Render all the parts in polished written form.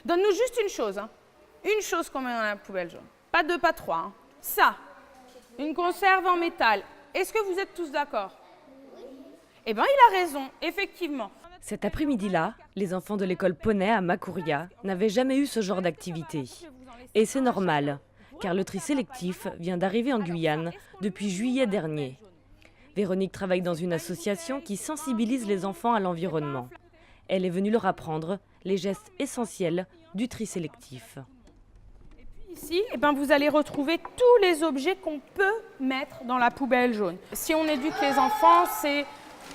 Donne-nous juste une chose, hein. Une chose qu'on met dans la poubelle jaune. Pas deux, pas trois. Hein. Ça, une conserve en métal. Est-ce que vous êtes tous d'accord? Eh bien, il a raison, effectivement. Cet après-midi-là, les enfants de l'école Poney à Makouria n'avaient jamais eu ce genre d'activité. Et c'est normal, car le tri sélectif vient d'arriver en Guyane depuis juillet dernier. Véronique travaille dans une association qui sensibilise les enfants à l'environnement. Elle est venue leur apprendre les gestes essentiels du tri sélectif. Ici, eh ben, vous allez retrouver tous les objets qu'on peut mettre dans la poubelle jaune. Si on éduque les enfants, c'est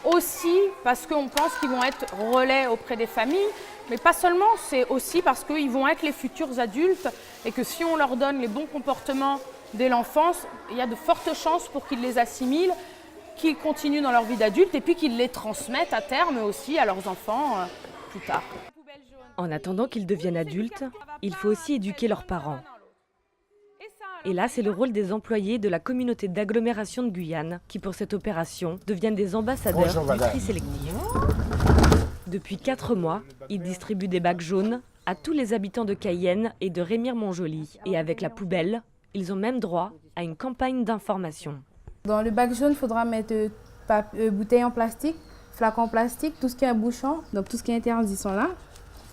aussi parce qu'on pense qu'ils vont être relais auprès des familles, mais pas seulement, c'est aussi parce qu'ils vont être les futurs adultes et que si on leur donne les bons comportements dès l'enfance, il y a de fortes chances pour qu'ils les assimilent, qu'ils continuent dans leur vie d'adulte et puis qu'ils les transmettent à terme aussi à leurs enfants plus tard. En attendant qu'ils deviennent adultes, il faut aussi éduquer leurs parents. Et là, c'est le rôle des employés de la communauté d'agglomération de Guyane qui, pour cette opération, deviennent des ambassadeurs du tri sélectif. Depuis 4 mois, ils distribuent des bacs jaunes à tous les habitants de Cayenne et de Remire-Montjoly. Et avec la poubelle, ils ont même droit à une campagne d'information. Dans le bac jaune, il faudra mettre bouteilles en plastique, flacons en plastique, tout ce qui est un bouchon, donc tout ce qui est interdit sont là.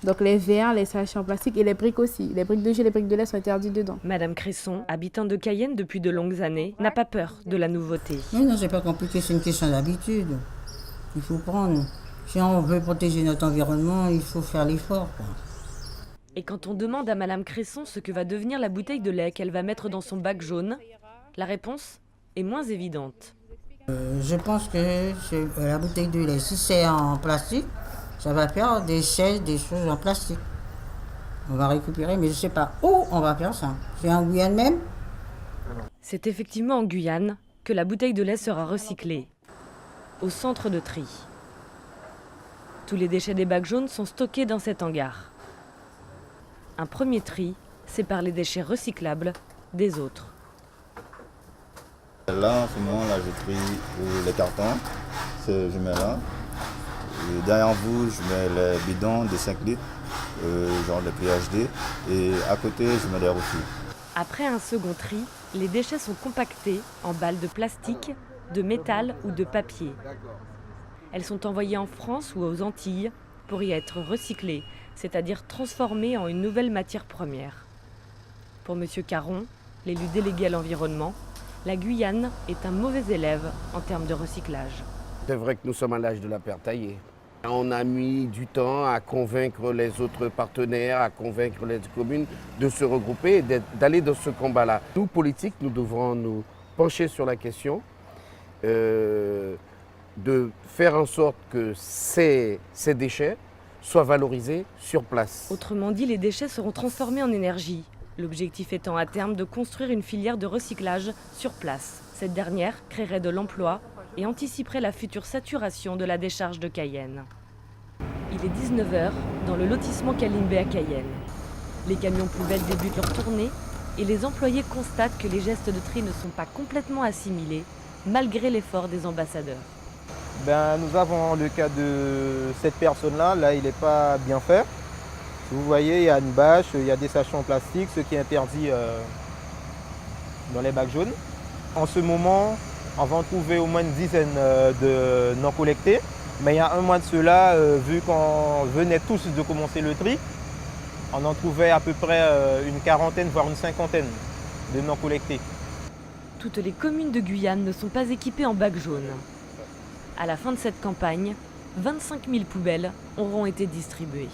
Donc les verres, les sachets en plastique et les briques aussi. Les briques de jus, les briques de lait sont interdites dedans. Madame Cresson, habitante de Cayenne depuis de longues années, n'a pas peur de la nouveauté. Non, c'est pas compliqué, c'est une question d'habitude. Il faut prendre. Si on veut protéger notre environnement, il faut faire l'effort, quoi. Et quand on demande à Madame Cresson ce que va devenir la bouteille de lait qu'elle va mettre dans son bac jaune, la réponse est moins évidente. Je pense que la bouteille de lait, si c'est en plastique, ça va faire des chaises, des choses en plastique. On va récupérer, mais je ne sais pas où on va faire ça. C'est en Guyane même? C'est effectivement en Guyane que la bouteille de lait sera recyclée, au centre de tri. Tous les déchets des bacs jaunes sont stockés dans cet hangar. Un premier tri sépare les déchets recyclables des autres. Là, en ce moment-là, je trie les cartons, je mets là. Et derrière vous, je mets les bidons de 5 litres, genre les PhD, et à côté, je mets les refus. Après un second tri, les déchets sont compactés en balles de plastique, de métal ou de papier. Elles sont envoyées en France ou aux Antilles pour y être recyclées, c'est-à-dire transformées en une nouvelle matière première. Pour M. Caron, l'élu délégué à l'environnement, la Guyane est un mauvais élève en termes de recyclage. C'est vrai que nous sommes à l'âge de la pierre taillée. On a mis du temps à convaincre les autres partenaires, à convaincre les communes de se regrouper et d'aller dans ce combat-là. Nous, politiques, nous devrons nous pencher sur la question, de faire en sorte que ces déchets soient valorisés sur place. Autrement dit, les déchets seront transformés en énergie. L'objectif étant à terme de construire une filière de recyclage sur place. Cette dernière créerait de l'emploi et anticiperait la future saturation de la décharge de Cayenne. Il est 19h dans le lotissement Calimbé à Cayenne. Les camions poubelles débutent leur tournée et les employés constatent que les gestes de tri ne sont pas complètement assimilés, malgré l'effort des ambassadeurs. Nous avons le cas de cette personne-là, là il n'est pas bien fait. Vous voyez, il y a une bâche, il y a des sachets en plastique, ce qui est interdit dans les bacs jaunes. En ce moment, on va en trouver au moins une dizaine de non collectés. Mais il y a un mois de cela, vu qu'on venait tous de commencer le tri, on en trouvait à peu près une quarantaine, voire une cinquantaine de non collectés. Toutes les communes de Guyane ne sont pas équipées en bacs jaunes. À la fin de cette campagne, 25 000 poubelles auront été distribuées.